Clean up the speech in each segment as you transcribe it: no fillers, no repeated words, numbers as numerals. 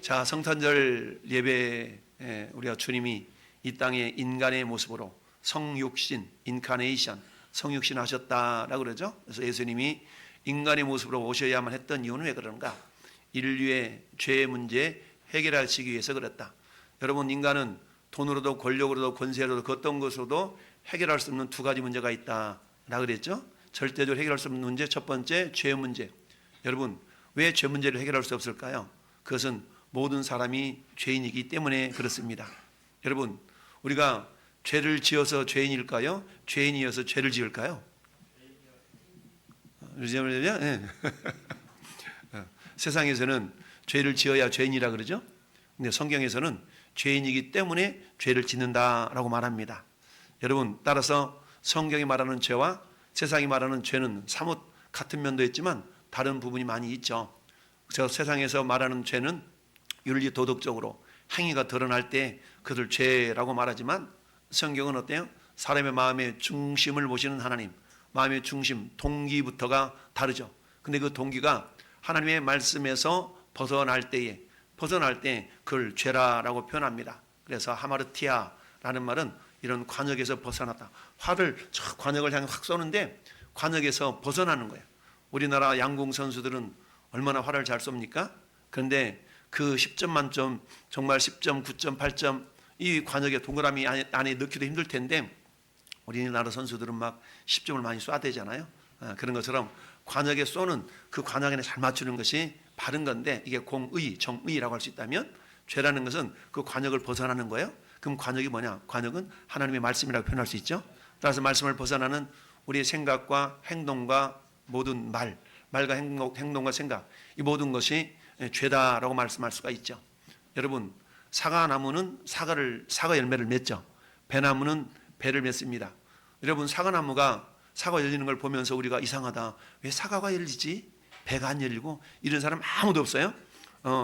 자, 성탄절 예배에 우리가 주님이 이 땅에 인간의 모습으로 성육신, 인카네이션, 성육신 하셨다라고 그러죠. 그래서 예수님이 인간의 모습으로 오셔야만 했던 이유는 왜 그런가? 인류의 죄의 문제 해결하시기 위해서 그랬다. 여러분, 인간은 돈으로도 권력으로도 권세로도 어떤 것으로도 해결할 수 없는 두 가지 문제가 있다라고 그랬죠. 절대적으로 해결할 수 없는 문제, 첫 번째 죄 문제. 여러분, 왜 죄 문제를 해결할 수 없을까요? 그것은 모든 사람이 죄인이기 때문에 그렇습니다. 여러분, 우리가 죄를 지어서 죄인일까요? 죄인이어서 죄를 지을까요? 네. 세상에서는 죄를 지어야 죄인이라 그러죠. 근데 성경에서는 죄인이기 때문에 죄를 짓는다라고 말합니다. 여러분, 따라서 성경이 말하는 죄와 세상이 말하는 죄는 사뭇 같은 면도 있지만 다른 부분이 많이 있죠. 그래서 세상에서 말하는 죄는 윤리 도덕적으로 행위가 드러날 때 그들 죄라고 말하지만 성경은 어때요? 사람의 마음의 중심을 보시는 하나님, 마음의 중심, 동기부터가 다르죠. 근데 그 동기가 하나님의 말씀에서 벗어날 때 그걸 죄라라고 표현합니다. 그래서 하마르티아라는 말은 이런 관역에서 벗어났다. 화를 관역을 향해 확 쏘는데 관역에서 벗어나는 거예요. 우리나라 양궁 선수들은 얼마나 화를 잘 쏩니까? 그런데 그 10점 만점, 정말 10점, 9점, 8점 이 관역에 동그라미 안에 넣기도 힘들 텐데 우리나라 선수들은 막 10점을 많이 쏴대잖아요. 그런 것처럼 관역에 쏘는 그 관역에 잘 맞추는 것이 바른 건데 이게 공의, 정의라고 할 수 있다면 죄라는 것은 그 관역을 벗어나는 거예요. 그럼 관역이 뭐냐? 관역은 하나님의 말씀이라고 표현할 수 있죠. 따라서 말씀을 벗어나는 우리의 생각과 행동과 모든 말과 행동과 생각 이 모든 것이 죄다라고 말씀할 수가 있죠. 여러분, 사과나무는 사과 열매를 맺죠. 배나무는 배를 맺습니다. 여러분, 사과나무가 사과 열리는 걸 보면서 우리가 이상하다. 왜 사과가 열리지? 배가 안 열리고 이런 사람 아무도 없어요.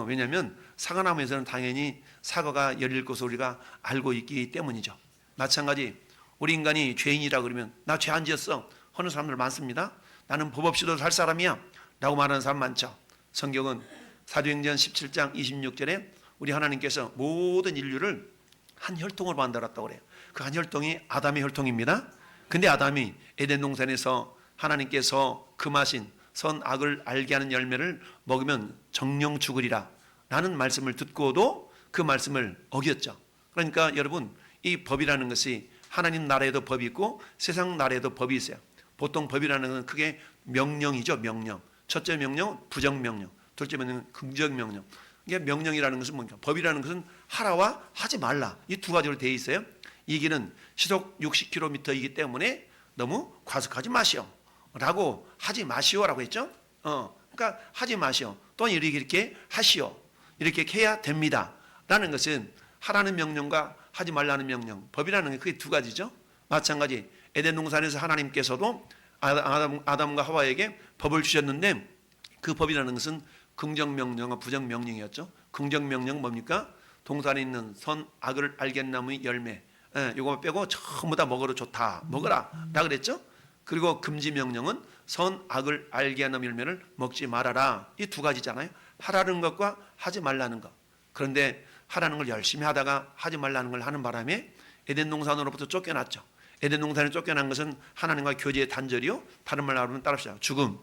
왜냐하면 사과나무에서는 당연히 사과가 열릴 것을 우리가 알고 있기 때문이죠. 마찬가지 우리 인간이 죄인이라 그러면 나 죄 안 지었어 하는 사람들 많습니다. 나는 법 없이도 살 사람이야 라고 말하는 사람 많죠. 성경은 사도행전 17장 26절에 우리 하나님께서 모든 인류를 한 혈통으로 만들었다고 그래요. 그 한 혈통이 아담의 혈통입니다. 근데 아담이 에덴 동산에서 하나님께서 금하신 선악을 알게 하는 열매를 먹으면 정령 죽으리라 라는 말씀을 듣고도 그 말씀을 어겼죠. 그러니까 여러분, 이 법이라는 것이 하나님 나라에도 법이 있고 세상 나라에도 법이 있어요. 보통 법이라는 것은 크게 명령이죠. 명령. 첫째 명령 부정명령, 둘째 명령 긍정명령. 이게 명령이라는 것은 뭡니까? 법이라는 것은 하라와 하지 말라 이 두 가지로 되어 있어요. 이 길은 시속 60km이기 때문에 너무 과속하지 마시오 라고 하지 마시오라고 했죠. 그러니까 하지 마시오 또는 이렇게 하시오 이렇게 해야 됩니다 라는 것은 하라는 명령과 하지 말라는 명령, 법이라는 게 그게 두 가지죠. 마찬가지 에덴 동산에서 하나님께서도 아담과 하와에게 법을 주셨는데 그 법이라는 것은 긍정명령과 부정명령이었죠. 긍정명령 뭡니까? 동산에 있는 선악을 알겠는 나무의 열매 이거 빼고 전부 다 먹어도 좋다 먹어라 라 그랬죠. 그리고 금지명령은 선악을 알게 하는 열매를 먹지 말아라 이 두 가지잖아요. 하라는 것과 하지 말라는 것. 그런데 하라는 걸 열심히 하다가 하지 말라는 걸 하는 바람에 에덴 동산으로부터 쫓겨났죠. 에덴 동산에 쫓겨난 것은 하나님과 교제의 단절이요, 다른 말로 하면 따라합시다. 죽음,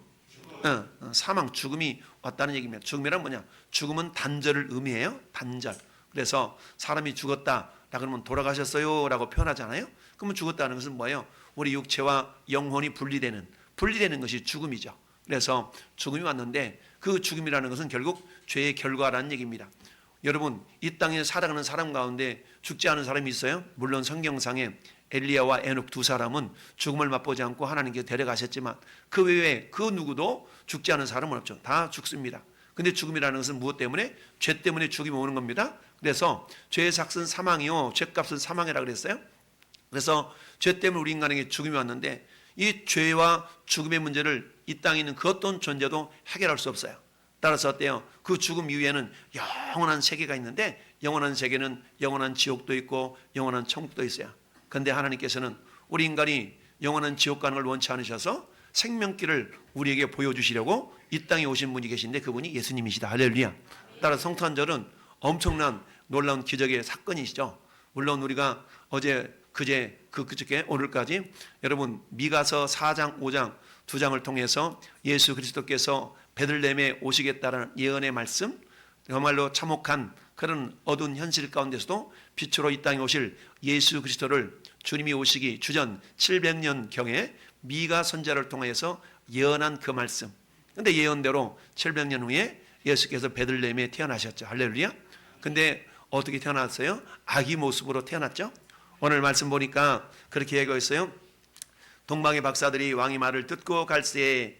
사망, 죽음이 왔다는 얘기입니다. 죽음이란 뭐냐? 죽음은 단절을 의미해요. 단절. 그래서 사람이 죽었다 그러면 돌아가셨어요 라고 표현하잖아요. 그러면 죽었다는 것은 뭐예요? 우리 육체와 영혼이 분리되는 것이 죽음이죠. 그래서 죽음이 왔는데 그 죽음이라는 것은 결국 죄의 결과라는 얘기입니다. 여러분, 이 땅에 살아가는 사람 가운데 죽지 않은 사람이 있어요? 물론 성경상에 엘리야와 에녹 두 사람은 죽음을 맛보지 않고 하나님께 데려가셨지만 그 외에 그 누구도 죽지 않은 사람은 없죠. 다 죽습니다. 근데 죽음이라는 것은 무엇 때문에? 죄 때문에 죽음이 오는 겁니다. 그래서 죄의 삭은 사망이요 죄값은 사망이라 그랬어요. 그래서 죄 때문에 우리 인간에게 죽음이 왔는데 이 죄와 죽음의 문제를 이 땅에 있는 그 어떤 존재도 해결할 수 없어요. 따라서 어때요? 그 죽음 이후에는 영원한 세계가 있는데 영원한 세계는 영원한 지옥도 있고 영원한 천국도 있어요. 그런데 하나님께서는 우리 인간이 영원한 지옥 가는 걸 원치 않으셔서 생명길을 우리에게 보여주시려고 이 땅에 오신 분이 계신데 그분이 예수님이시다. 할렐루야. 따라서 성탄절은 엄청난 놀라운 기적의 사건이시죠. 물론 우리가 어제 그저께 오늘까지 여러분 미가서 4장 5장 두 장을 통해서 예수 그리스도께서 베들레헴에 오시겠다는 예언의 말씀, 정말로 참혹한 그런 어두운 현실 가운데서도 빛으로 이 땅에 오실 예수 그리스도를 주님이 오시기 주전 700년경에 미가 선지자를 통해서 예언한 그 말씀. 근데 예언대로 700년 후에 예수께서 베들레헴에 태어나셨죠. 할렐루야. 근데 어떻게 태어났어요? 아기 모습으로 태어났죠. 오늘 말씀 보니까 그렇게 얘기하고 있어요. 동방의 박사들이 왕의 말을 듣고 갈새에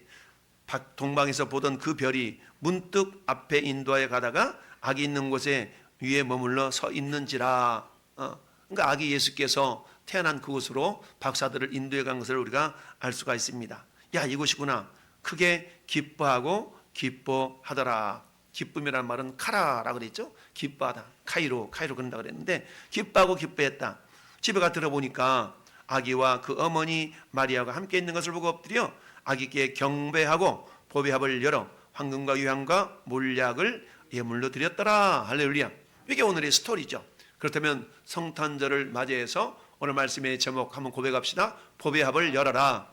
동방에서 보던 그 별이 문득 앞에 인도하여 가다가 아기 있는 곳에 위에 머물러 서 있는지라. 그러니까 아기 예수께서 태어난 그곳으로 박사들을 인도해 간 것을 우리가 알 수가 있습니다. 야, 이곳이구나. 크게 기뻐하고 기뻐하더라. 기쁨이라는 말은 카라라고 그랬죠. 기뻐하다. 카이로 그런다 그랬는데 기뻐하고 기뻐했다. 집에 가 들어보니까 아기와 그 어머니 마리아가 함께 있는 것을 보고 엎드려 아기께 경배하고 보배합을 열어 황금과 유향과 몰약을 예물로 드렸더라. 할렐루야. 이게 오늘의 스토리죠. 그렇다면 성탄절을 맞이해서 오늘 말씀의 제목 한번 고백합시다. 보배합을 열어라.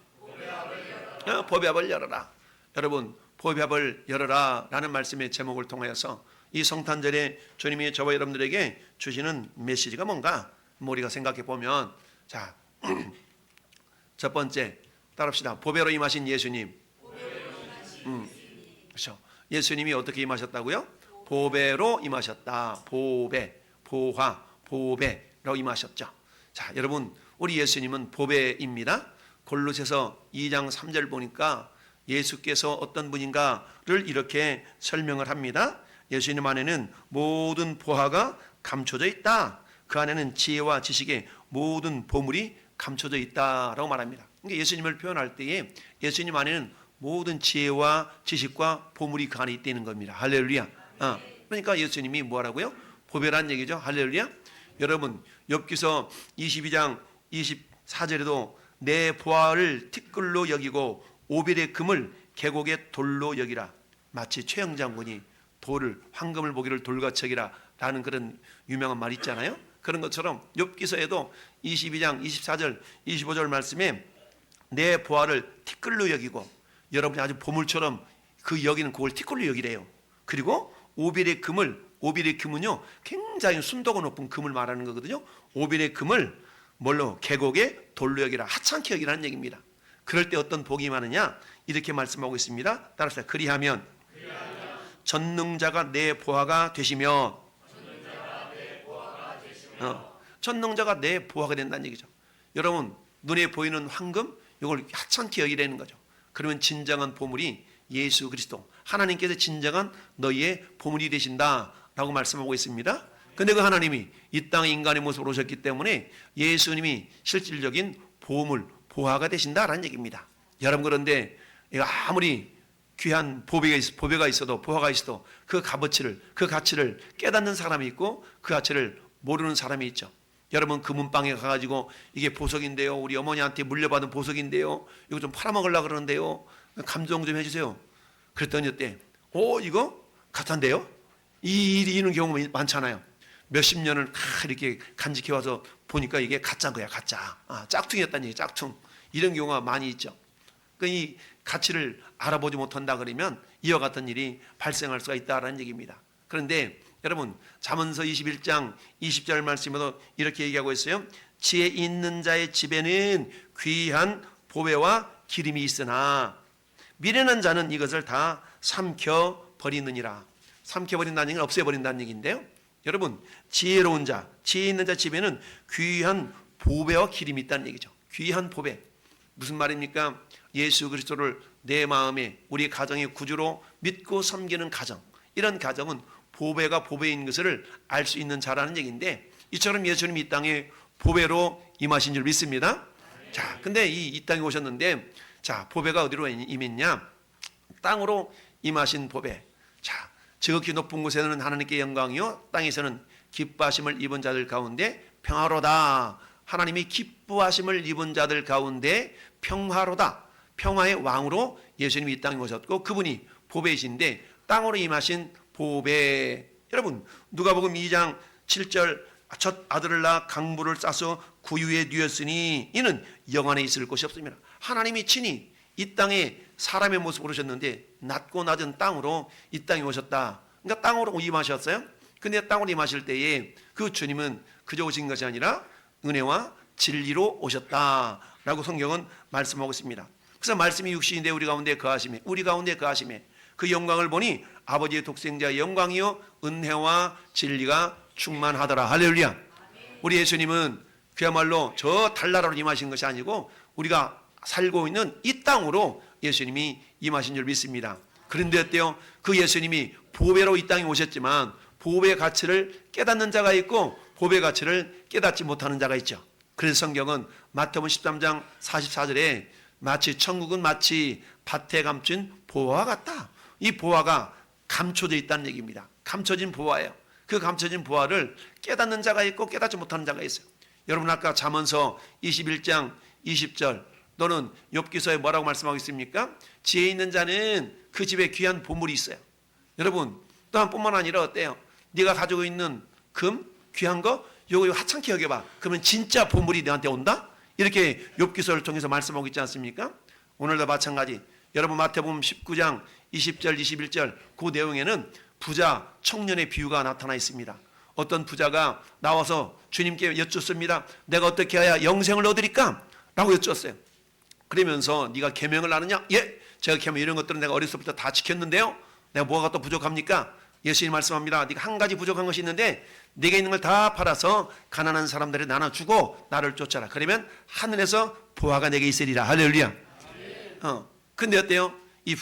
보배합을 열어라. 여러분, 보배합을 열어라 라는 말씀의 제목을 통해서 이 성탄절에 주님이 저와 여러분들에게 주시는 메시지가 뭔가 우리가 생각해 보면, 자, 첫 번째 따라합시다. 보배로 임하신 예수님. 그렇죠. 예수님이 어떻게 임하셨다고요? 보배로 임하셨다. 보배, 보화, 보배로 임하셨죠. 자, 여러분, 우리 예수님은 보배입니다. 골로새서 2장 3절 보니까 예수께서 어떤 분인가를 이렇게 설명을 합니다. 예수님 안에는 모든 보화가 감춰져 있다. 그 안에는 지혜와 지식의 모든 보물이 감춰져 있다라고 말합니다. 그러니까 예수님을 표현할 때에 예수님 안에는 모든 지혜와 지식과 보물이 그 안에 있다는 겁니다. 할렐루야. 그러니까 예수님이 뭐라고요? 보배란 얘기죠. 할렐루야. 여러분, 욥기서 22장 24절에도 내 보화를 티끌로 여기고 오빌의 금을 계곡의 돌로 여기라. 마치 최영 장군이 돌을, 황금을 보기를 돌같이 여기라 라는 그런 유명한 말 있잖아요. 그런 것처럼 욥기서에도 22장 24절 25절 말씀에 내 보화를 티끌로 여기고, 여러분이 아주 보물처럼 그 여기는 그걸 티끌로 여기래요. 그리고 오빌의 금은요 굉장히 순도가 높은 금을 말하는 거거든요. 오빌의 금을 뭘로? 계곡에 돌로 여기라. 하찮게 여기라는 얘기입니다. 그럴 때 어떤 복이 많으냐? 이렇게 말씀하고 있습니다. 따라서 그리하면 전능자가 내 보화가 되시며, 전능자가 내 보화가 된다는 얘기죠. 여러분, 눈에 보이는 황금, 이걸 하찮게 여기라는 거죠. 그러면 진정한 보물이 예수 그리스도, 하나님께서 진정한 너희의 보물이 되신다라고 말씀하고 있습니다. 근데 그 하나님이 이 땅에 인간의 모습으로 오셨기 때문에 예수님이 실질적인 보물, 보화가 되신다라는 얘기입니다. 여러분, 그런데 아무리 귀한 보배가 있어도, 보화가 있어도 그 값어치를, 그 가치를 깨닫는 사람이 있고 그 가치를 모르는 사람이 있죠. 여러분, 금은방에 가가지고 이게 보석인데요, 우리 어머니한테 물려받은 보석인데요, 이거 좀 팔아먹으려고 그러는데요, 감정 좀 해주세요. 그랬더니 어때? 이거 가짜인데요? 이런 경우가 많잖아요. 몇십 년을 이렇게 간직해와서 보니까 이게 가짜인 거야, 가짜. 짝퉁이었다는 얘기, 짝퉁. 이런 경우가 많이 있죠. 이 가치를 알아보지 못한다 그러면 이와 같은 일이 발생할 수가 있다는 얘기입니다. 그런데 여러분, 잠언서 21장 20절 말씀에도 이렇게 얘기하고 있어요. 지혜 있는 자의 집에는 귀한 보배와 기름이 있으나 미련한 자는 이것을 다 삼켜버리느니라. 삼켜버린다는 얘기는 없애버린다는 얘기인데요. 여러분, 지혜로운 자, 지혜 있는 자 집에는 귀한 보배와 기름이 있다는 얘기죠. 귀한 보배. 무슨 말입니까? 예수 그리스도를 내 마음에, 우리 가정의 구주로 믿고 섬기는 가정, 이런 가정은 보배가 보배인 것을 알 수 있는 자라는 얘기인데, 이처럼 예수님이 이 땅에 보배로 임하신 줄 믿습니다. 자, 근데 이 땅에 오셨는데, 자, 보배가 어디로 임했냐? 땅으로 임하신 보배. 자, 지극히 높은 곳에는 하나님께 영광이요, 땅에서는 기뻐하심을 입은 자들 가운데 평화로다. 하나님이 기뻐하심을 입은 자들 가운데 평화로다. 평화의 왕으로 예수님이 이 땅에 오셨고, 그분이 보배이신데 땅으로 임하신 보배, 여러분 누가복음 2장 7절 첫 아들을 낳아 강물을 싸서 구유에 뉘었으니 이는 영안에 있을 곳이 없습니다. 하나님이 친히 이 땅에 사람의 모습으로 오셨는데 낮고 낮은 땅으로 이 땅에 오셨다. 그러니까 땅으로 임하셨어요. 근데 땅으로 임하실 때에 그 주님은 그저 오신 것이 아니라 은혜와 진리로 오셨다라고 성경은 말씀하고 있습니다. 그래서 말씀이 육신이 돼 우리 가운데 거하심에 그 영광을 보니 아버지의 독생자의 영광이요 은혜와 진리가 충만하더라. 할렐루야. 우리 예수님은 그야말로 저 달나라로 임하신 것이 아니고 우리가 살고 있는 이 땅으로 예수님이 임하신 줄 믿습니다. 그런데 어때요? 그 예수님이 보배로 이 땅에 오셨지만 보배의 가치를 깨닫는 자가 있고 보배의 가치를 깨닫지 못하는 자가 있죠. 그래서 성경은 마태복음 13장 44절에 천국은 마치 밭에 감춘 보화와 같다. 이 보화가 감춰져 있다는 얘기입니다. 감춰진 보화예요. 그 감춰진 보화를 깨닫는 자가 있고 깨닫지 못하는 자가 있어요. 여러분 아까 잠언서 21장 20절 또는 욥기서에 뭐라고 말씀하고 있습니까? 지혜 있는 자는 그 집에 귀한 보물이 있어요. 여러분 또한 뿐만 아니라 어때요? 네가 가지고 있는 금 귀한 거 요거 하찮게 여겨봐. 그러면 진짜 보물이 너한테 온다? 이렇게 욥기서를 통해서 말씀하고 있지 않습니까? 오늘도 마찬가지. 여러분 마태복음 19장 20절 21절 그 내용에는 부자 청년의 비유가 나타나 있습니다. 어떤 부자가 나와서 주님께 여쭙습니다. 내가 어떻게 해야 영생을 얻으리까? 라고 여쭈었어요. 그러면서 네가 계명을 아느냐? 예, 제가 계명 이런 것들은 내가 어렸을 때부터 다 지켰는데요. 내가 뭐가 또 부족합니까? 예수님 말씀합니다. 네가 한 가지 부족한 것이 있는데 네게 있는 걸 다 팔아서 가난한 사람들에 나눠주고 나를 쫓아라. 그러면 하늘에서 보화가 내게 있으리라. 할렐루야. 근데 어때요? 이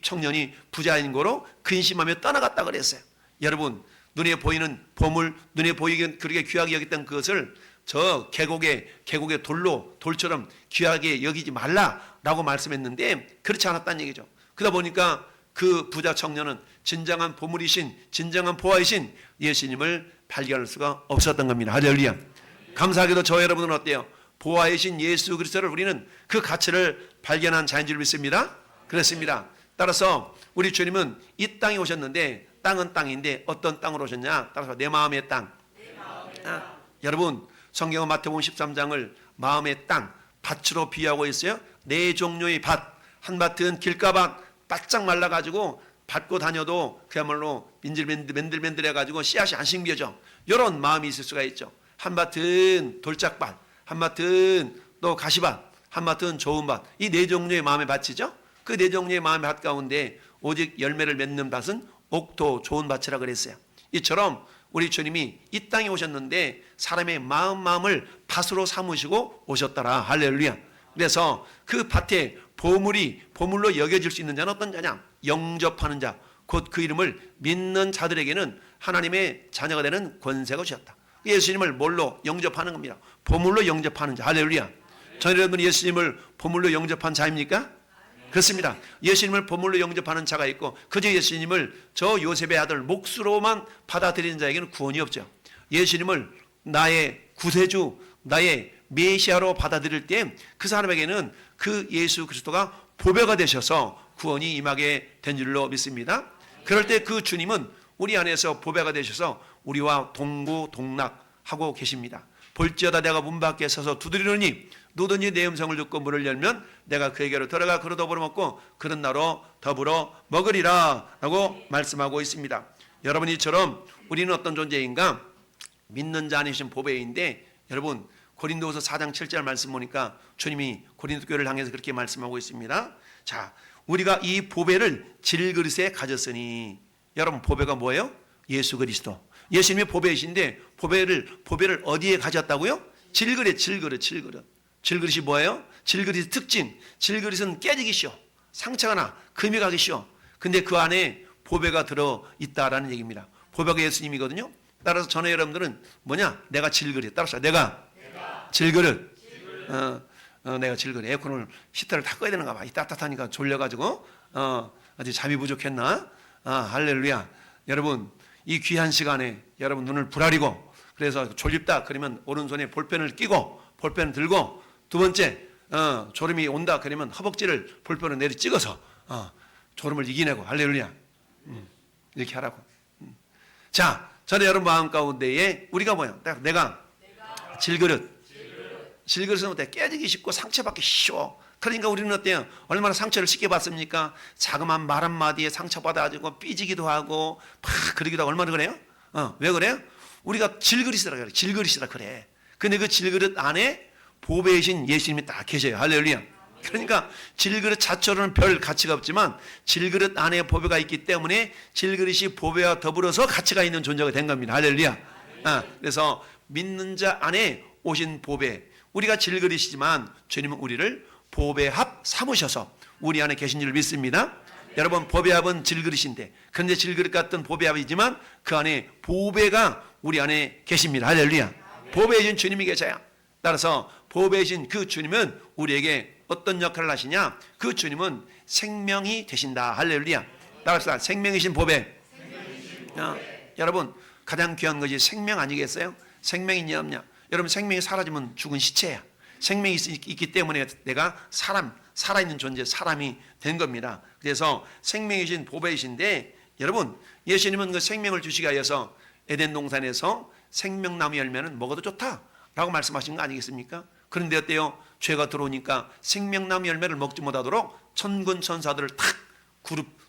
청년이 부자인 거로 근심하며 떠나갔다 그랬어요. 여러분 눈에 보이는 보물, 눈에 보이긴 그렇게 귀하게 여겼던 그것을 저 계곡의 돌처럼 귀하게 여기지 말라라고 말씀했는데 그렇지 않았다는 얘기죠. 그러다 보니까 그 부자 청년은 진정한 보물이신 진정한 보화이신 예수님을 발견할 수가 없었던 겁니다. 할렐루야. 감사하게도 저 여러분은 어때요? 보화이신 예수 그리스도를 우리는 그 가치를 발견한 자인 줄 믿습니다. 그렇습니다. 따라서 우리 주님은 이 땅에 오셨는데 땅은 땅인데 어떤 땅으로 오셨냐? 따라서 내 마음의 땅. 여러분 성경은 마태복음 13장을 마음의 땅, 밭으로 비유하고 있어요. 네 종류의 밭, 한 밭은 길가밭 바짝 말라가지고 밟고 다녀도 그야말로 맨들맨들해가지고 씨앗이 안 심겨져. 이런 마음이 있을 수가 있죠. 한 밭은 돌짝밭, 한 밭은 또 가시밭, 한 밭은 좋은 밭. 이 네 종류의 마음의 밭이죠. 그 네 종류의 마음의 밭 가운데 오직 열매를 맺는 밭은 옥토 좋은 밭이라 그랬어요. 이처럼 우리 주님이 이 땅에 오셨는데 사람의 마음을 밭으로 삼으시고 오셨더라. 할렐루야. 그래서 그 밭에 보물로 여겨질 수 있는 자는 어떤 자냐? 영접하는 자, 곧 그 이름을 믿는 자들에게는 하나님의 자녀가 되는 권세가 주셨다. 예수님을 뭘로 영접하는 겁니다. 보물로 영접하는 자. 할렐루야. 전 여러분 예수님을 보물로 영접한 자입니까? 그렇습니다. 예수님을 보물로 영접하는 자가 있고 그저 예수님을 저 요셉의 아들 몫으로만 받아들이는 자에게는 구원이 없죠. 예수님을 나의 구세주, 나의 메시아로 받아들일 때 그 사람에게는 그 예수 그리스도가 보배가 되셔서 구원이 임하게 된 줄로 믿습니다. 그럴 때 그 주님은 우리 안에서 보배가 되셔서 우리와 동고동락하고 계십니다. 볼지어다 내가 문 밖에 서서 두드리노니 누구든지 내 음성을 듣고 문을 열면 내가 그에게로 들어가 그로 더불어 먹고 그런 나로 더불어 먹으리라 라고 말씀하고 있습니다. 여러분 이처럼 우리는 어떤 존재인가? 믿는 자 아니신 보배인데 여러분 고린도후서 4장 7절 말씀 보니까 주님이 고린도 교회를 향해서 그렇게 말씀하고 있습니다. 자, 우리가 이 보배를 질그릇에 가졌으니 여러분 보배가 뭐예요? 예수 그리스도. 예수님이 보배이신데 보배를 어디에 가졌다고요? 질그릇. 질그릇이 뭐예요? 질그릇의 특징. 질그릇은 깨지기 쉬워. 상처가 나. 금이 가기 쉬워. 근데 그 안에 보배가 들어있다라는 얘기입니다. 보배가 예수님이거든요. 따라서 전에 여러분들은 뭐냐? 내가 질그릇. 따라서 내가 질그릇. 내가 질그릇. 에어컨을 히터를 다 꺼야 되는가 봐. 이 따뜻하니까 졸려가지고 아주 잠이 부족했나? 할렐루야. 여러분 이 귀한 시간에 여러분 눈을 부라리고 그래서 졸립다 그러면 오른손에 볼펜을 끼고 볼펜을 들고 두 번째 졸음이 온다 그러면 허벅지를 볼펜으로 내리 찍어서 졸음을 이기내고 할렐루야. 이렇게 하라고. 자, 저는 여러분 마음 가운데에 우리가 뭐야? 내가 질그릇은 어때? 깨지기 쉽고 상처받기 쉬워. 그러니까 우리는 어때요? 얼마나 상처를 쉽게 받습니까? 자그마한 말 한마디에 상처받아가지고 삐지기도 하고 막 그러기도 하고 얼마나 그래요? 왜 그래요? 우리가 질그릇이라 그래. 질그릇이라 그래. 근데 그 질그릇 안에 보배이신 예수님이 딱 계셔요. 할렐루야. 그러니까 질그릇 자체로는 별 가치가 없지만 질그릇 안에 보배가 있기 때문에 질그릇이 보배와 더불어서 가치가 있는 존재가 된 겁니다. 할렐루야. 그래서 믿는 자 안에 오신 보배, 우리가 질그릇이지만 주님은 우리를 보배합 삼으셔서 우리 안에 계신 줄 믿습니다. 여러분, 보배합은 질그릇인데, 그런데 질그릇 같은 보배합이지만 그 안에 보배가 우리 안에 계십니다. 할렐루야. 보배이신 주님이 계셔요. 따라서 보배이신 그 주님은 우리에게 어떤 역할을 하시냐? 그 주님은 생명이 되신다. 할렐루야. 따라서 생명이신 보배. 여러분, 가장 귀한 것이 생명 아니겠어요? 생명이 있냐 없냐? 여러분, 생명이 사라지면 죽은 시체야. 생명이 있기 때문에 내가 살아있는 존재, 사람이 된 겁니다. 그래서 생명이신 보배이신데, 여러분, 예수님은 그 생명을 주시기 위해서 에덴 동산에서 생명나무 열매는 먹어도 좋다라고 말씀하신 거 아니겠습니까? 그런데 어때요? 죄가 들어오니까 생명나무 열매를 먹지 못하도록 천군 천사들을 탁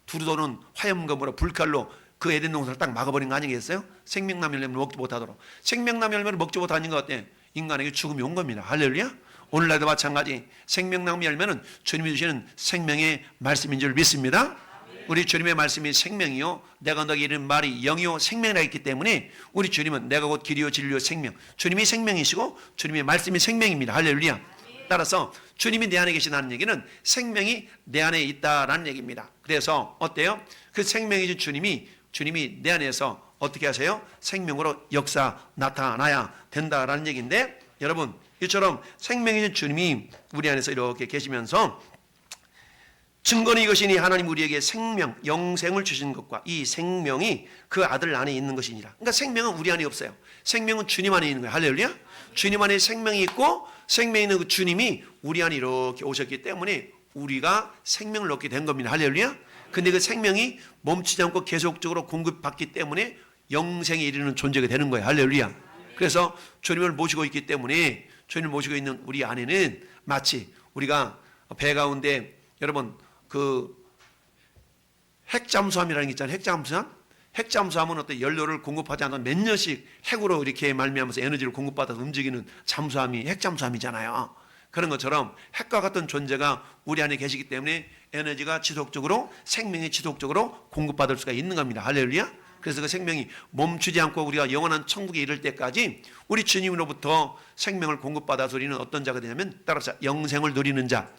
두루도는 화염검으로 불칼로 그 에덴 동산을 딱 막아버린 거 아니겠어요? 생명나무 열매를 먹지 못하도록. 생명나무 열매를 먹지 못하는 것 어때? 인간에게 죽음이 온 겁니다. 할렐루야. 오늘날도 마찬가지. 생명나무 열매는 주님이 주시는 생명의 말씀인 줄 믿습니다. 우리 주님의 말씀이 생명이요, 내가 너에게 이르는 말이 영이요 생명이라 했기 때문에 우리 주님은 내가 곧 길이요 진리요 생명, 주님이 생명이시고 주님의 말씀이 생명입니다. 할렐루야. 따라서 주님이 내 안에 계시다는 얘기는 생명이 내 안에 있다라는 얘기입니다. 그래서 어때요? 그 생명이신 주님이 내 안에서 어떻게 하세요? 생명으로 역사 나타나야 된다라는 얘기인데, 여러분, 이처럼 생명이신 주님이 우리 안에서 이렇게 계시면서 증거는 이것이니 하나님 우리에게 생명, 영생을 주신 것과 이 생명이 그 아들 안에 있는 것이니라. 그러니까 생명은 우리 안에 없어요. 생명은 주님 안에 있는 거예요. 할렐루야. 주님 안에 생명이 있고 생명이 있는 그 주님이 우리 안에 이렇게 오셨기 때문에 우리가 생명을 얻게 된 겁니다. 할렐루야. 근데 그 생명이 멈추지 않고 계속적으로 공급받기 때문에 영생에 이르는 존재가 되는 거예요. 할렐루야. 그래서 주님을 모시고 있기 때문에 주님을 모시고 있는 우리 안에는 마치 우리가 배 가운데, 여러분, 그 핵잠수함이라는 게 있잖아요. 핵잠수함은 어떤 연료를 공급하지 않는 몇 년씩 핵으로 이렇게 말미암아서 에너지를 공급받아서 움직이는 잠수함이 핵잠수함이잖아요. 그런 것처럼 핵과 같은 존재가 우리 안에 계시기 때문에 에너지가 지속적으로, 생명이 지속적으로 공급받을 수가 있는 겁니다. 할렐루야. 그래서 그 생명이 멈추지 않고 우리가 영원한 천국에 이를 때까지 우리 주님으로부터 생명을 공급받아서 우리는 어떤 자가 되냐면, 따라서 영생을 누리는 자.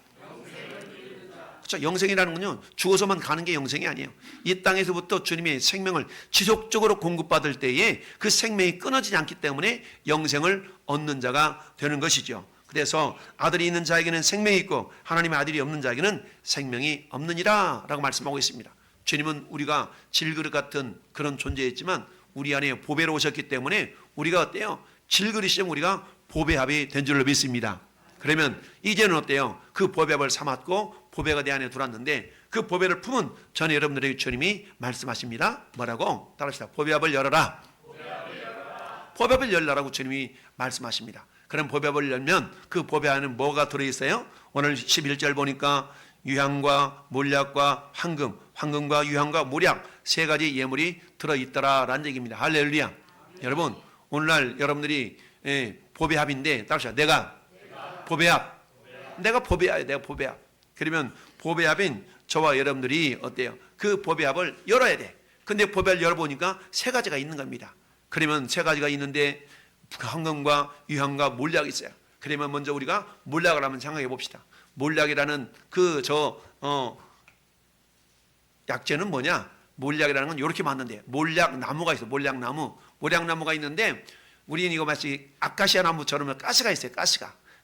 그렇죠? 영생이라는 건요, 죽어서만 가는 게 영생이 아니에요. 이 땅에서부터 주님의 생명을 지속적으로 공급받을 때에 그 생명이 끊어지지 않기 때문에 영생을 얻는 자가 되는 것이죠. 그래서 아들이 있는 자에게는 생명이 있고 하나님의 아들이 없는 자에게는 생명이 없느니라 라고 말씀하고 있습니다. 주님은 우리가 질그릇 같은 그런 존재였지만 우리 안에 보배로 오셨기 때문에 우리가 어때요? 질그릇이면 우리가 보배합이 된 줄로 믿습니다. 그러면 이제는 어때요? 그 보배합을 삼았고 보배가 내 안에 들어왔는데 그 보배를 품은 전에 여러분들에게 주님이 말씀하십니다. 뭐라고? 따라합시다. 보배합을 열어라. 보배합을 열라라고 주님이 말씀하십니다. 그럼 보배합을 열면 그 보배 안에는 뭐가 들어있어요? 오늘 11절 보니까 유향과 몰약과 황금과 유향과 몰약 세 가지 예물이 들어있더라라는 얘기입니다. 할렐루야. 여러분, 오늘날 여러분들이 보배합인데 따라합시다. 내가 보배합. 내가 보배합. 그러면 보배합인 저와 여러분들이 어때요? 그 보배합을 열어야 돼. 근데 보배합을 열어보니까 세 가지가 있는 겁니다. 그러면 세 가지가 있는데 황금과 유향과 몰약이 있어요. 그러면 먼저 우리가 몰약을 한번 생각해 봅시다. 몰약이라는 약재는 뭐냐? 몰약이라는 건 이렇게 맞는데, 몰약나무가 있어. 몰약나무가 있는데 우리는 이거 마치 아카시아 나무처럼 가시가 있어요.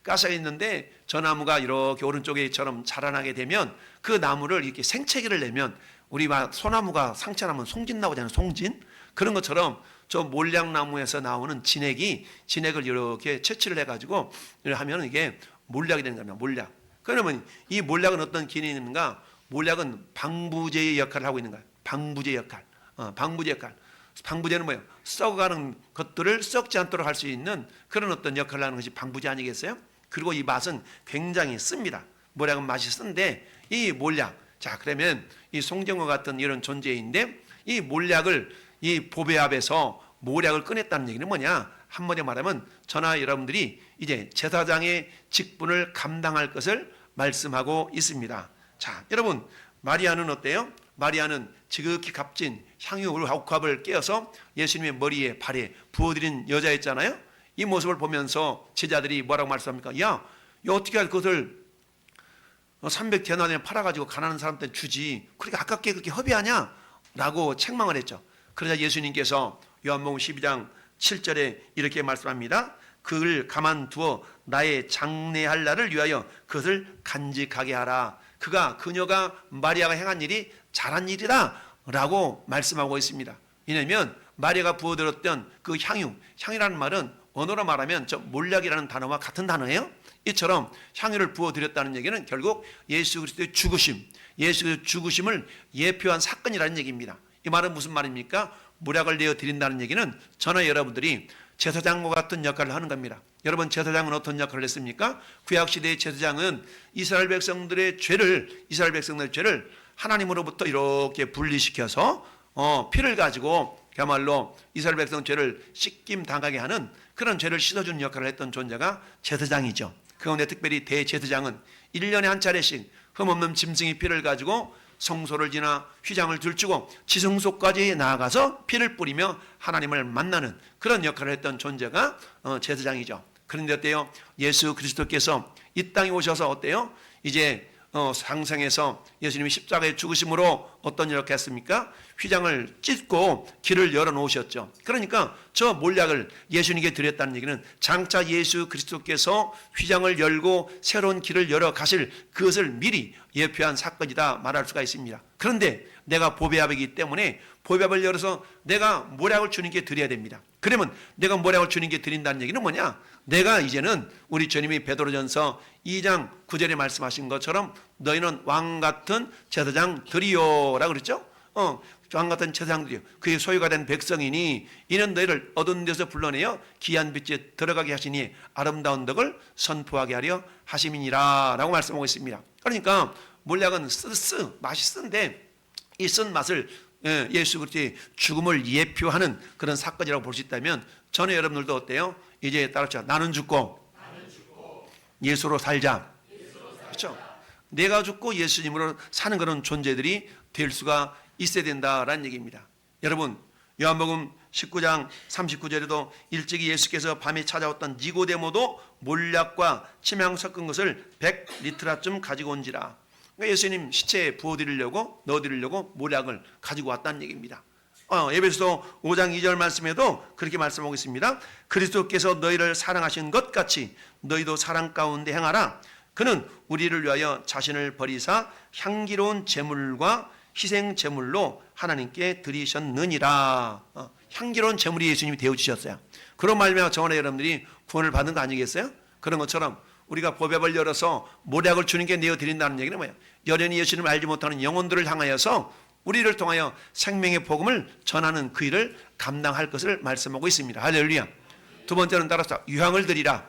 가시가 있는데 저 나무가 이렇게 오른쪽에처럼 자라나게 되면 그 나무를 이렇게 생채기를 내면 우리 소나무가 상처나면 송진 나오잖아요. 송진. 그런 것처럼 저 몰약나무에서 나오는 진액을 이렇게 채취를 해가지고 하면 이게 몰약이 되는 겁니다. 몰약. 그러면 이 몰약은 어떤 기능이 있는가? 몰약은 방부제의 역할을 하고 있는 거예요. 방부제 역할. 방부제는 뭐예요? 썩어가는 것들을 썩지 않도록 할 수 있는 그런 어떤 역할을 하는 것이 방부제 아니겠어요? 그리고 이 맛은 굉장히 씁니다. 모략은 맛이 쓴데 이 몰약, 자 그러면 이 송정과 같은 이런 존재인데 이 몰약을 이 보배압에서 모략을 꺼냈다는 얘기는 뭐냐? 한마디로 말하면 저나 여러분들이 이제 제사장의 직분을 감당할 것을 말씀하고 있습니다. 자, 여러분 마리아는 어때요? 마리아는 지극히 값진 향유옥합을 깨어서 예수님의 머리에 발에 부어드린 여자였잖아요. 이 모습을 보면서 제자들이 뭐라고 말씀합니까? 야, 이거 어떻게 그것을 300데나리온에 팔아가지고 가난한 사람한테 주지, 그렇게 아깝게 그렇게 허비하냐? 라고 책망을 했죠. 그러자 예수님께서 요한복음 12장 7절에 이렇게 말씀합니다. 그를 가만두어 나의 장래할 날을 위하여 그것을 간직하게 하라. 그녀가 마리아가 행한 일이 잘한 일이다 라고 말씀하고 있습니다. 왜냐하면 마리아가 부어들었던 그 향유라는 말은 언어로 말하면 저 몰약이라는 단어와 같은 단어예요. 이처럼 향유를 부어드렸다는 얘기는 결국 예수 그리스도의 죽으심, 예수 그리스도의 죽으심을 예표한 사건이라는 얘기입니다. 이 말은 무슨 말입니까? 몰약을 내어 드린다는 얘기는 저나 여러분들이 제사장과 같은 역할을 하는 겁니다. 여러분 제사장은 어떤 역할을 했습니까? 구약시대의 제사장은 이스라엘 백성들의 죄를 하나님으로부터 이렇게 분리시켜서 피를 가지고 그야말로 이스라엘 백성 죄를 씻김 당하게 하는 그런 죄를 씻어주는 역할을 했던 존재가 제사장이죠. 그 가운데 특별히 대제사장은 1년에 한 차례씩 흠없는 짐승의 피를 가지고 성소를 지나 휘장을 들추고 지성소까지 나아가서 피를 뿌리며 하나님을 만나는 그런 역할을 했던 존재가 제사장이죠. 그런데 어때요? 예수 그리스도께서 이 땅에 오셔서 어때요? 이제 상생해서 예수님이 십자가에 죽으심으로 어떤 일을 했습니까? 휘장을 찢고 길을 열어놓으셨죠. 그러니까 저 몰약을 예수님께 드렸다는 얘기는 장차 예수 그리스도께서 휘장을 열고 새로운 길을 열어 가실 그것을 미리 예표한 사건이다 말할 수가 있습니다. 그런데 내가 보배압이기 때문에 보배압을 열어서 내가 몰약을 주님께 드려야 됩니다. 그러면 내가 몰약을 주님께 드린다는 얘기는 뭐냐? 내가 이제는 우리 주님이 베드로전서 2장 9절에 말씀하신 것처럼 너희는 왕같은 제사장들이요라고 그랬죠? 왕같은 제사장들이요. 그의 소유가 된 백성이니 이는 너희를 어두운 데서 불러내어 귀한 빛에 들어가게 하시니 아름다운 덕을 선포하게 하려 하심이니라 라고 말씀하고 있습니다. 그러니까 몰약은 맛이 쓴데 이 쓴 맛을 예수 그리스도의 죽음을 예표하는 그런 사건이라고 볼 수 있다면 저는 여러분들도 어때요? 이제 따라서 나는 죽고 예수로 살자. 그렇죠? 내가 죽고 예수님으로 사는 그런 존재들이 될 수가 있어야 된다라는 얘기입니다. 여러분 요한복음 19장 39절에도 일찍이 예수께서 밤에 찾아왔던 니고데모도 몰약과 침향 섞은 것을 100리트라쯤 가지고 온지라. 그러니까 예수님 시체에 부어드리려고 넣어드리려고 몰약을 가지고 왔다는 얘기입니다. 에베소서 5장 2절 말씀에도 그렇게 말씀하고 있습니다. 그리스도께서 너희를 사랑하신 것 같이 너희도 사랑 가운데 행하라. 그는 우리를 위하여 자신을 버리사 향기로운 제물과 희생 제물로 하나님께 드리셨느니라. 향기로운 제물이 예수님이 되어주셨어요. 그런 말미암아 저와 여러분들이 구원을 받는 거 아니겠어요? 그런 것처럼 우리가 보배압을 열어서 몰약을 주님께 내어드린다는 얘기는 뭐예요? 여전히 예수님을 알지 못하는 영혼들을 향하여서 우리를 통하여 생명의 복음을 전하는 그 일을 감당할 것을 말씀하고 있습니다. 할렐루야. 두 번째는 따라서 유향을 드리라.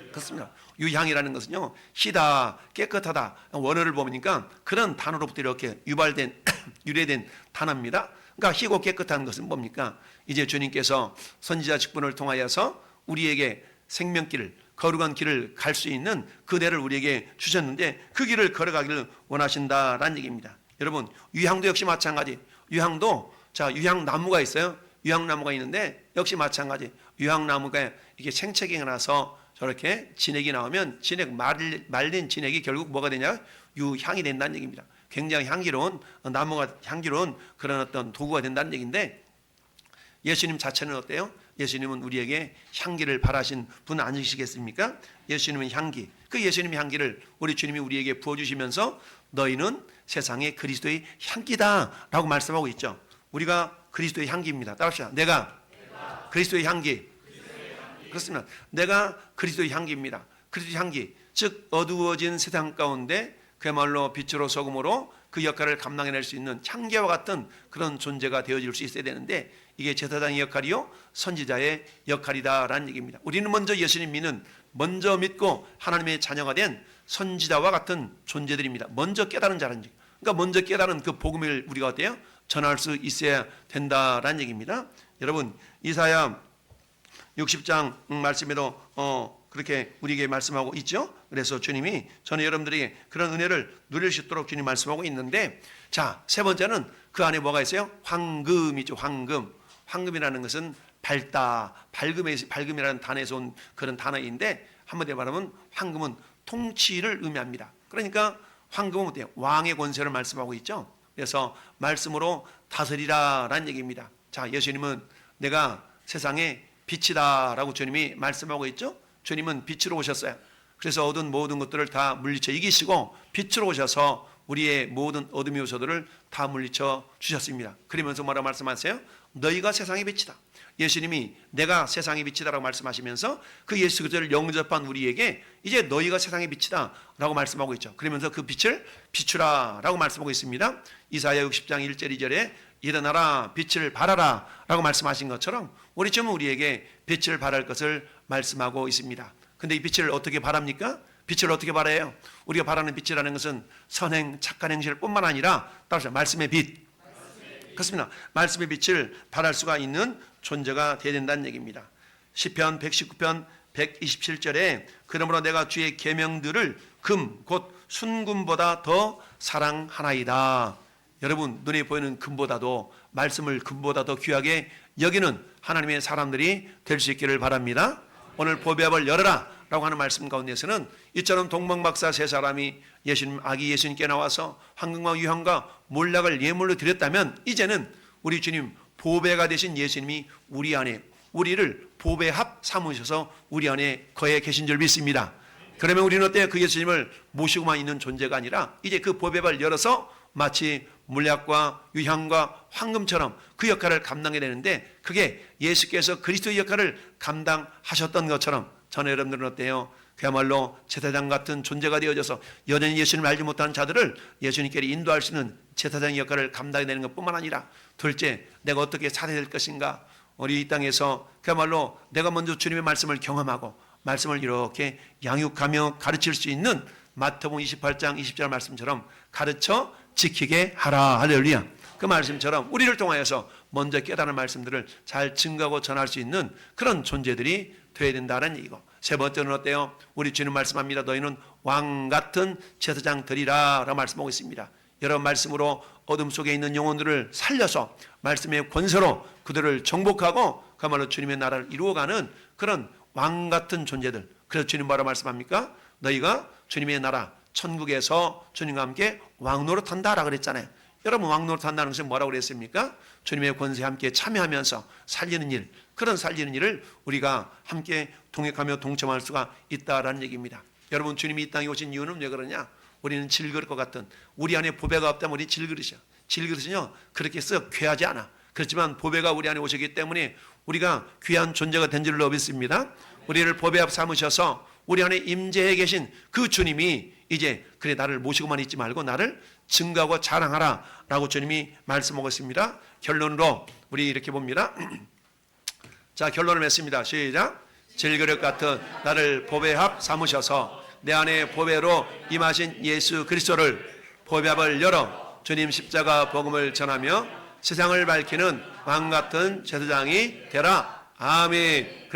그렇습니다. 유향이라는 것은요, 희다, 깨끗하다. 원어를 보니까 그런 단어로부터 이렇게 유래된 단어입니다. 그러니까 희고 깨끗한 것은 뭡니까? 이제 주님께서 선지자 직분을 통하여서 우리에게 생명길을, 거룩한 길을 갈 수 있는 그대를 우리에게 주셨는데 그 길을 걸어가기를 원하신다라는 얘기입니다. 여러분 유향도 역시 마찬가지. 유향도 유향나무가 있어요. 유향나무가 있는데 역시 마찬가지. 유향나무가 이게 생채기가 나서 저렇게 진액이 나오면 말린 진액이 결국 뭐가 되냐? 유향이 된다는 얘기입니다. 굉장히 향기로운 나무가 향기로운 그런 어떤 도구가 된다는 얘기인데 예수님 자체는 어때요? 예수님은 우리에게 향기를 바라신 분 아니시겠습니까? 예수님은 향기, 그 예수님의 향기를 우리 주님이 우리에게 부어주시면서 너희는 세상의 그리스도의 향기다 라고 말씀하고 있죠. 우리가 그리스도의 향기입니다. 따라합시다. 내가 그리스도의 향기. 그렇습니다. 내가 그리스도의 향기입니다. 그리스도의 향기, 즉 어두워진 세상 가운데 그야말로 빛으로 소금으로 그 역할을 감당해낼 수 있는 향기와 같은 그런 존재가 되어질 수 있어야 되는데 이게 제사장의 역할이요 선지자의 역할이다라는 얘기입니다. 우리는 먼저 예수님 먼저 믿고 하나님의 자녀가 된 선지자와 같은 존재들입니다. 먼저 깨달은 자라는 얘기. 그러니까 먼저 깨달은 그 복음을 우리가 어때요? 전할 수 있어야 된다라는 얘기입니다. 여러분 이사야 60장 말씀에도 그렇게 우리에게 말씀하고 있죠. 그래서 주님이 저는 여러분들에게 그런 은혜를 누릴 수 있도록 주님 말씀하고 있는데, 자, 세 번째는 그 안에 뭐가 있어요? 황금이죠. 황금이라는 것은 밝다, 밝음이라는 단어에서 온 그런 단어인데, 한마디로 말하면 황금은 통치를 의미합니다. 그러니까 황금은 어때요? 왕의 권세를 말씀하고 있죠. 그래서 말씀으로 다스리라라는 얘기입니다. 자, 예수님은 내가 세상의 빛이다라고 주님이 말씀하고 있죠. 주님은 빛으로 오셨어요. 그래서 얻은 모든 것들을 다 물리쳐 이기시고 빛으로 오셔서 우리의 모든 어둠의 요소들을 다 물리쳐 주셨습니다. 그러면서 뭐라고 말씀하세요? 너희가 세상의 빛이다. 예수님이 내가 세상의 빛이다라고 말씀하시면서 그 예수 그리스도를 영접한 우리에게 이제 너희가 세상의 빛이다 라고 말씀하고 있죠. 그러면서 그 빛을 비추라 라고 말씀하고 있습니다. 이사야 60장 1절 2절에 일어나라 빛을 발하라 라고 말씀하신 것처럼 우리 지금 우리에게 빛을 발할 것을 말씀하고 있습니다. 근데 이 빛을 어떻게 발합니까? 빛을 어떻게 발해요? 우리가 발하는 빛이라는 것은 선행 착한 행실 뿐만 아니라 따라서 말씀의 빛, 그렇습니다. 말씀의 빛을 발할 수가 있는 존재가 되어야 된다는 얘기입니다. 시편 119편 127절에 그러므로 내가 주의 계명들을 금 곧 순금보다 더 사랑하나이다. 여러분 눈에 보이는 금보다도 말씀을 금보다 더 귀하게 여기는 하나님의 사람들이 될 수 있기를 바랍니다. 오늘 보배압을 열어라 라고 하는 말씀 가운데서는 이처럼 동방박사 세 사람이 아기 예수님께 나와서 황금과 유향과 몰락을 예물로 드렸다면 이제는 우리 주님 보배가 되신 예수님이 우리 안에 우리를 보배합 삼으셔서 우리 안에 거해 계신 줄 믿습니다. 그러면 우리는 어때요? 그 예수님을 모시고만 있는 존재가 아니라 이제 그 보배압을 열어서 마치 물약과 유향과 황금처럼 그 역할을 감당해야 되는데 그게 예수께서 그리스도의 역할을 감당하셨던 것처럼 저는 여러분들은 어때요? 그야말로 제사장 같은 존재가 되어져서 여전히 예수님을 알지 못하는 자들을 예수님께로 인도할 수 있는 제사장의 역할을 감당해야 되는 것뿐만 아니라 둘째, 내가 어떻게 살아야 될 것인가? 우리 이 땅에서 그야말로 내가 먼저 주님의 말씀을 경험하고 말씀을 이렇게 양육하며 가르칠 수 있는 마태복음 28장 20절 말씀처럼 가르쳐 지키게 하라. 할렐루야. 그 말씀처럼 우리를 통하여서 먼저 깨달은 말씀들을 잘 증거하고 전할 수 있는 그런 존재들이 되어야 된다는 얘기고, 세 번째는 어때요? 우리 주님 말씀합니다. 너희는 왕 같은 제사장들이라 라고 말씀하고 있습니다. 여러분 말씀으로 어둠 속에 있는 영혼들을 살려서 말씀의 권세로 그들을 정복하고 그야말로 주님의 나라를 이루어가는 그런 왕 같은 존재들. 그래서 주님 뭐라 말씀합니까? 너희가 주님의 나라 천국에서 주님과 함께 왕노릇한다라고 그랬잖아요. 여러분 왕노릇한다는 것은 뭐라고 그랬습니까? 주님의 권세에 함께 참여하면서 살리는 일, 그런 살리는 일을 우리가 함께 동역하며 동참할 수가 있다라는 얘기입니다. 여러분 주님이 이 땅에 오신 이유는 왜 그러냐? 우리는 질그릇과 같은 우리 안에 보배가 없다면 우리 질그릇이야. 질그릇은요 그렇게 썩 귀하지 않아. 그렇지만 보배가 우리 안에 오셨기 때문에 우리가 귀한 존재가 된 줄로 믿습니다. 우리를 보배합 삼으셔서 우리 안에 임재해 계신 그 주님이 이제 그래 나를 모시고만 있지 말고 나를 증거하고 자랑하라 라고 주님이 말씀하고 있습니다. 결론으로 우리 이렇게 봅니다. 자, 결론을 맺습니다. 시작. 질그릇 같은 나를 보배합 삼으셔서 내 안에 보배로 임하신 예수 그리스도를 보배합을 열어 주님 십자가 복음을 전하며 세상을 밝히는 왕 같은 제사장이 되라. 아멘.